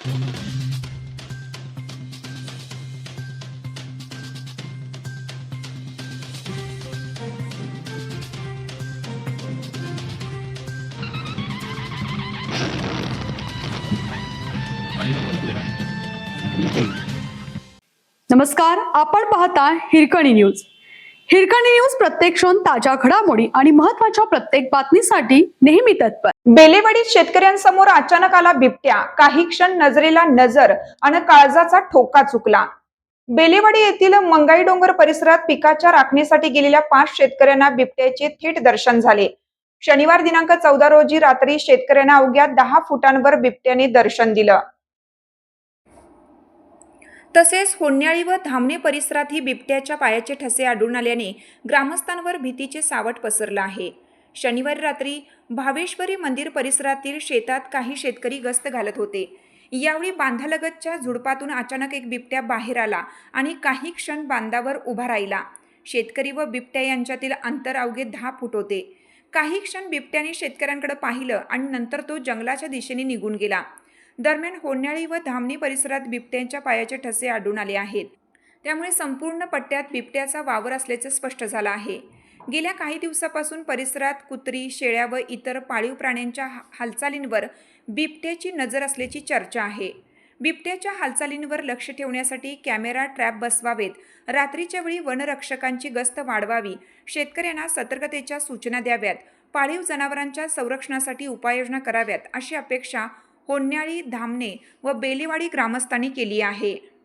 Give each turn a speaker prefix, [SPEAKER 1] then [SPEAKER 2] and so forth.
[SPEAKER 1] नमस्कार, आपण पाहता हिरकणी न्यूज. हिरकणी न्यूज प्रत्येक क्षण ताज्या घडामोडी आणि महत्त्वाच्या प्रत्येक बातमीसाठी नेहमी तत्पर.
[SPEAKER 2] बेलेवाडीत शेतकऱ्यांसमोर अचानक आला बिबट्या. काही क्षण नजरेला नजर आणि काळजाचा ठोका चुकला. बेलेवाडी येथील मंगाई डोंगर परिसरात पिकाच्या राखणीसाठी गेलेल्या 5 शेतकऱ्यांना बिबट्याचे थेट दर्शन झाले. शनिवार दिनांक 14 रोजी रात्री शेतकऱ्यांना अवघ्या 10 फुटांवर बिबट्याने दर्शन दिलं. तसेच होन्याळी व धामणे परिसरातही बिबट्याच्या पायाचे ठसे आढळून आल्याने ग्रामस्थांवर भीतीचे सावट पसरलं आहे. शनिवारी रात्री भावेश्वरी मंदिर परिसरातील शेतात काही शेतकरी गस्त घालत होते. यावेळी बांधालगतच्या झुडपातून अचानक एक बिबट्या बाहेर आला आणि काही क्षण बांधावर उभा राहिला. शेतकरी व बिबट्या यांच्यातील अंतर अवघे 10 फूट होते. काही क्षण बिबट्याने शेतकऱ्यांकडे पाहिलं आणि नंतर तो जंगलाच्या दिशेने निघून गेला. दरम्यान होन्याळी व धामणी परिसरात बिबट्यांच्या पायाचे ठसे आढळून आले आहेत. त्यामुळे संपूर्ण पट्ट्यात बिबट्याचा वावर असल्याचे स्पष्ट झालं आहे. गेल्या काही दिवसापासून परिसरात कुत्री, शेळ्या व इतर पाळीव प्राण्यांच्या हालचालींवर बिबट्याची नजर असल्याची चर्चा आहे. बिबट्याच्या हालचालींवर लक्ष ठेवण्यासाठी कॅमेरा ट्रॅप बसवावेत, रात्रीच्या वेळी वनरक्षकांची गस्त वाढवावी, शेतकऱ्यांना सतर्कतेच्या सूचना द्याव्यात, पाळीव जनावरांच्या संरक्षणासाठी उपाययोजना कराव्यात अशी अपेक्षा होन्याळी, धामणे व बेलेवाडी ग्रामस्थांनी केली आहे.